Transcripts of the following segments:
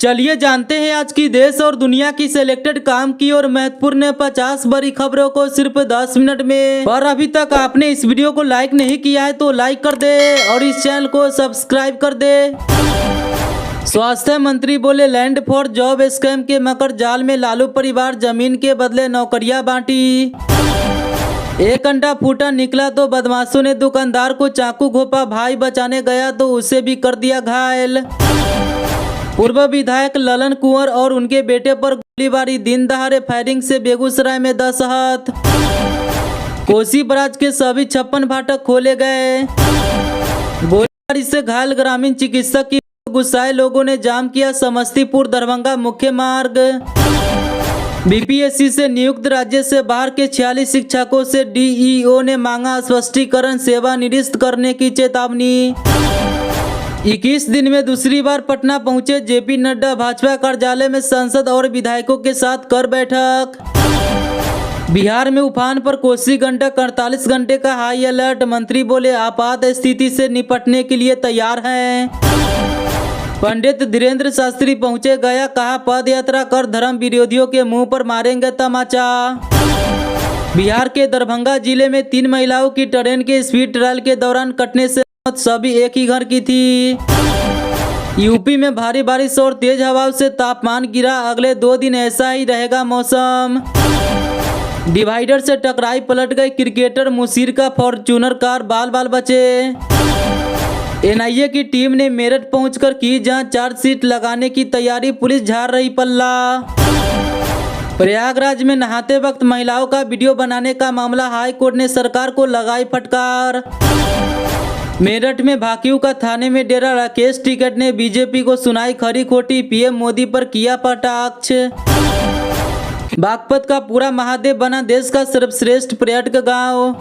चलिए जानते हैं आज की देश और दुनिया की सिलेक्टेड काम की और महत्वपूर्ण 50 बड़ी खबरों को सिर्फ 10 मिनट में। पर अभी तक आपने इस वीडियो को लाइक नहीं किया है तो लाइक कर दे और इस चैनल को सब्सक्राइब कर दे। स्वास्थ्य मंत्री बोले लैंड फॉर जॉब स्कैम के मकर जाल में लालू परिवार जमीन के बदले नौकरियां बांटी। एक अंडा फूटा निकला तो बदमाशों ने दुकानदार को चाकू घोंपा, भाई बचाने गया तो उसे भी कर दिया घायल। पूर्व विधायक ललन कुंवर और उनके बेटे पर गोलीबारी, दिन दहाड़े फायरिंग से बेगूसराय में 10 हत। कोसी बराज के सभी 56 फाटक खोले गए। गोलीबारी से घायल ग्रामीण चिकित्सक की गुस्साए लोगों ने जाम किया समस्तीपुर दरभंगा मुख्य मार्ग। बीपीएससी से नियुक्त राज्य से बाहर के 46 शिक्षकों से डीईओ ने मांगा स्पष्टीकरण, सेवा निरस्त करने की चेतावनी। 21 दिन में दूसरी बार पटना पहुंचे जेपी नड्डा, भाजपा कार्यालय में सांसद और विधायकों के साथ कर बैठक। बिहार में उफान पर कोसी गंडक, 48 घंटे का हाई अलर्ट, मंत्री बोले आपात स्थिति से निपटने के लिए तैयार हैं। पंडित धीरेन्द्र शास्त्री पहुंचे गया, कहा पद यात्रा कर धर्म विरोधियों के मुंह पर मारेंगे तमाचा। बिहार के दरभंगा जिले में 3 महिलाओं की ट्रेन के स्पीड ट्रायल के दौरान कटने से मौत, सभी एक ही घर की थी। यूपी में भारी बारिश और तेज हवाओं से तापमान गिरा, अगले 2 दिन ऐसा ही रहेगा मौसम। डिवाइडर से टकराई पलट गई क्रिकेटर मुशीर का फॉर्च्यूनर कार, बाल बाल बचे। एनआईए की टीम ने मेरठ पहुंचकर की जांच, चार्जशीट लगाने की तैयारी, पुलिस झाड़ रही पल्ला। प्रयागराज में नहाते वक्त महिलाओं का वीडियो बनाने का मामला, हाई कोर्ट ने सरकार को लगाई फटकार। मेरठ में भाकियू का थाने में डेरा, राकेश टिकैत ने बीजेपी को सुनाई खरी खोटी, पीएम मोदी पर किया कटाक्ष। बागपत का पूरा महादेव बना देश का सर्वश्रेष्ठ पर्यटक गांव।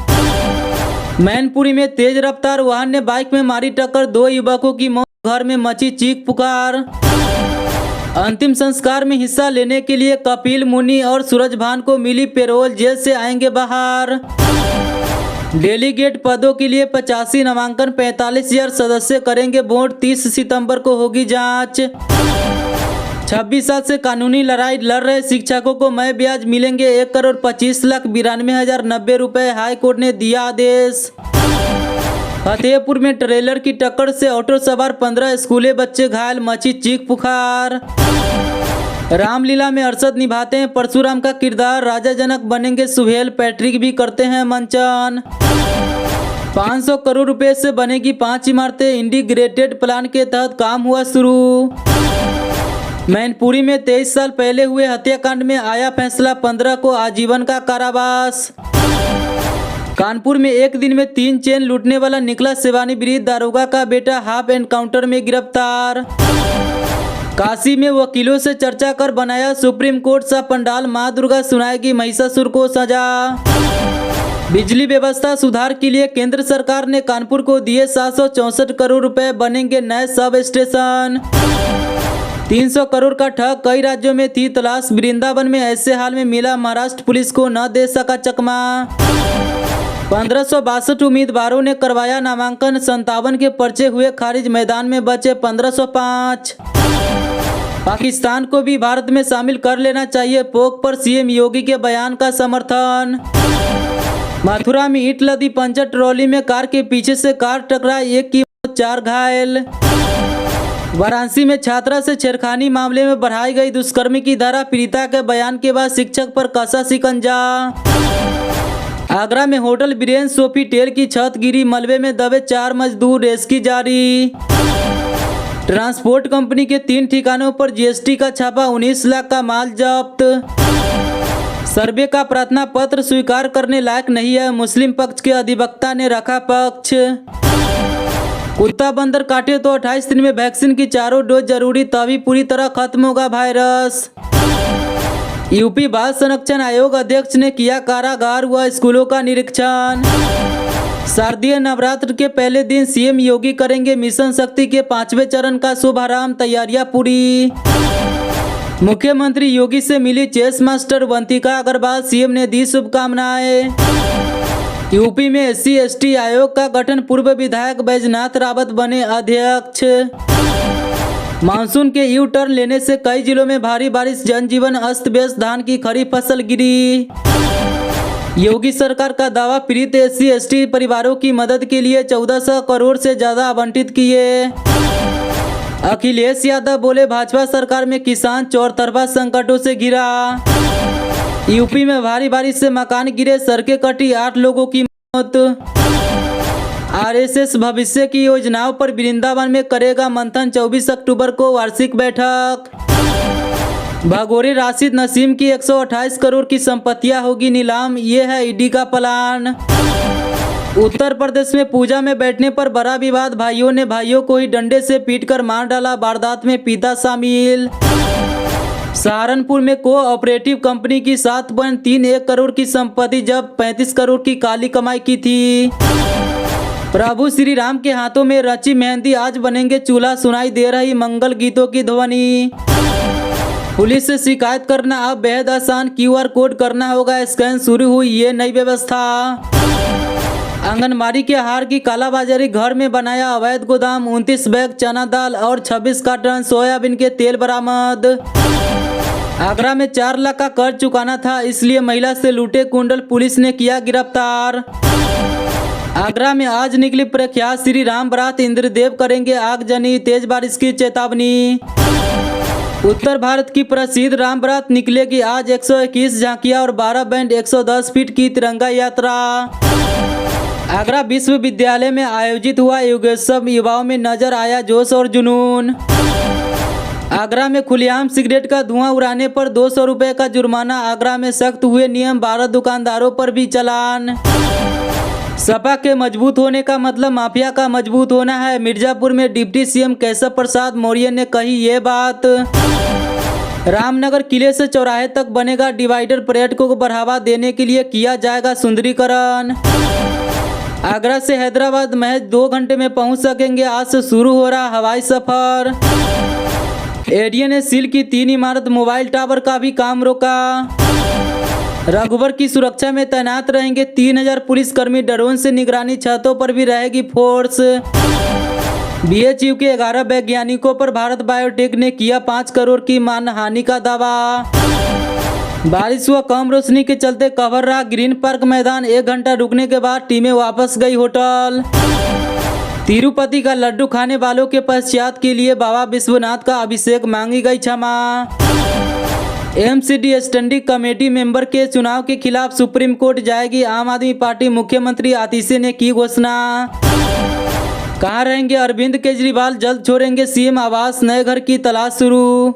मैनपुरी में तेज रफ्तार वाहन ने बाइक में मारी टक्कर, 2 युवकों की मौत, घर में मची चीख पुकार। अंतिम संस्कार में हिस्सा लेने के लिए कपिल मुनि और सूरज भान को मिली पैरोल, जेल से आएंगे बाहर। डेलीगेट पदों के लिए 85 नामांकन, 45,000 सदस्य करेंगे वोट, 30 सितंबर को होगी जांच। 26 साल से कानूनी लड़ाई लड़ रहे शिक्षकों को मई ब्याज मिलेंगे 1,25,92,090 रुपए, हाई कोर्ट ने दिया आदेश। फतेहपुर में ट्रेलर की टक्कर से ऑटो सवार 15 स्कूली बच्चे घायल, मची चीख पुकार। रामलीला में अरशद निभाते हैं परशुराम का किरदार, राजा जनक बनेंगे सुहेल, पैट्रिक भी करते हैं मंचन। 500 करोड़ रुपए से बनेगी 5 इमारतें, इंटीग्रेटेड प्लान के तहत काम हुआ शुरू। मैनपुरी में 23 साल पहले हुए हत्याकांड में आया फैसला, 15 को आजीवन का कारावास। कानपुर में एक दिन में 3 चेन लूटने वाला निकला सेवानिवृत्त दारोगा का बेटा, हाफ एनकाउंटर में गिरफ्तार। काशी में वकीलों से चर्चा कर बनाया सुप्रीम कोर्ट सा पंडाल, मां दुर्गा सुनाएगी महिषासुर को सजा। बिजली व्यवस्था सुधार के लिए केंद्र सरकार ने कानपुर को दिए 764 करोड़ रुपए, बनेंगे नए सब स्टेशन। 300 करोड़ का ठग, कई राज्यों में थी तलाश, वृंदावन में ऐसे हाल में मिला, महाराष्ट्र पुलिस को न दे सका चकमा। 1562 उम्मीदवारों ने करवाया नामांकन, 57 के पर्चे हुए खारिज, मैदान में बचे 1505। पाकिस्तान को भी भारत में शामिल कर लेना चाहिए, पोक पर सीएम योगी के बयान का समर्थन। मथुरा में ईंट लदी पंचर ट्रॉली में कार के पीछे से कार टकराई, 1 की मौत, 4 घायल। वाराणसी में छात्रा से छेड़खानी मामले में बढ़ाई गई दुष्कर्म की धारा, पीड़िता के बयान के बाद शिक्षक पर कसा शिकंजा। आगरा में होटल बीरेन सोफीटेल की छत गिरी, मलबे में दबे 4 मजदूर, रेस्क्यू जारी। ट्रांसपोर्ट कंपनी के 3 ठिकानों पर जीएसटी का छापा, 19 लाख का माल जब्त। सर्वे का प्रार्थना पत्र स्वीकार करने लायक नहीं है, मुस्लिम पक्ष के अधिवक्ता ने रखा पक्ष। कुत्ता बंदर काटे तो 28 दिन में वैक्सीन की 4 डोज जरूरी, तभी पूरी तरह खत्म होगा वायरस। यूपी बाल संरक्षण आयोग अध्यक्ष ने किया कारागार व स्कूलों का निरीक्षण। शारदीय नवरात्र के पहले दिन सीएम योगी करेंगे मिशन शक्ति के 5वें चरण का शुभारंभ, तैयारियां पूरी। मुख्यमंत्री योगी से मिली chess master Vantika Agarwal, CM ने दी शुभकामनाएं। यूपी में SC/ST आयोग का गठन, पूर्व विधायक बैजनाथ रावत बने अध्यक्ष। मानसून के यू टर्न लेने से कई जिलों में भारी बारिश, जनजीवन अस्त व्यस्त, धान की खरीफ फसल गिरी। योगी सरकार का दावा, पीड़ित SC/ST परिवारों की मदद के लिए 1400 करोड़ से ज्यादा आवंटित किए। अखिलेश यादव बोले, भाजपा सरकार में किसान चौतरफा संकटों से घिरा। यूपी में भारी बारिश से मकान गिरे, सड़कें कटी, 8 लोगों की मौत। RSS भविष्य की योजनाओं पर वृंदावन में करेगा मंथन, 24 अक्टूबर को वार्षिक बैठक। भागोरी राशिद नसीम की 128 करोड़ की संपत्तियां होगी नीलाम, ये है ईडी का प्लान। उत्तर प्रदेश में पूजा में बैठने पर बड़ा विवाद, भाइयों ने भाइयों को ही डंडे से पीटकर मार डाला, वारदात में पिता शामिल। सहारनपुर में कोऑपरेटिव कंपनी की 7.31 करोड़ की संपत्ति जब्त, 35 करोड़ की काली कमाई की थी। प्रभु श्री राम के हाथों में रची मेहंदी, आज बनेंगे चूल्हा, सुनाई दे रही मंगल गीतों की ध्वनि। पुलिस से शिकायत करना अब बेहद आसान, QR कोड करना होगा स्कैन, शुरू हुई ये नई व्यवस्था। आंगनबाड़ी के आहार की कालाबाजारी, घर में बनाया अवैध गोदाम, 29 बैग चना दाल और 26 कार्टन सोयाबीन के तेल बरामद। आगरा में 4 लाख का कर्ज चुकाना था, इसलिए महिला से लूटे कुंडल, पुलिस ने किया गिरफ्तार। आगरा में आज निकली प्रख्यात श्री राम बारात, इंद्रदेव करेंगे आगजनी, तेज बारिश की चेतावनी। उत्तर भारत की प्रसिद्ध राम बारात निकलेगी आज, 121 झांकियां और 12 बैंड, 110 फीट की तिरंगा यात्रा। आगरा विश्वविद्यालय में आयोजित हुआ युगोत्सव, युवाओं में नजर आया जोश और जुनून। आगरा में खुलेआम सिगरेट का धुआं उड़ाने पर 200 रुपये का जुर्माना, आगरा में सख्त हुए नियम, 12 दुकानदारों पर भी चालान। सपा के मजबूत होने का मतलब माफिया का मजबूत होना है, मिर्जापुर में डिप्टी CM केशव प्रसाद मौर्य ने कही ये बात। रामनगर किले से चौराहे तक बनेगा डिवाइडर, पर्यटकों को बढ़ावा देने के लिए किया जाएगा सुंदरीकरण। आगरा से हैदराबाद महज 2 घंटे में पहुंच सकेंगे, आज से शुरू हो रहा हवाई सफर। ADA ने सील की 3 इमारत, मोबाइल टावर का भी काम रोका। रघुवर की सुरक्षा में तैनात रहेंगे 3000 पुलिसकर्मी, ड्रोन से निगरानी, छतों पर भी रहेगी फोर्स। BHU के 11 वैज्ञानिकों पर भारत बायोटेक ने किया 5 करोड़ की मानहानि का दावा। बारिश व कम रोशनी के चलते कवर रहा ग्रीन पार्क मैदान, 1 घंटा रुकने के बाद टीमें वापस गई होटल। तिरुपति का लड्डू खाने वालों के पश्चात के लिए बाबा विश्वनाथ का अभिषेक, मांगी गई क्षमा। MCD स्टैंडिंग कमेटी मेंबर के चुनाव के खिलाफ सुप्रीम कोर्ट जाएगी आम आदमी पार्टी, मुख्यमंत्री आतिशी ने की घोषणा। कहाँ रहेंगे अरविंद केजरीवाल, जल्द छोड़ेंगे CM आवास, नए घर की तलाश शुरू।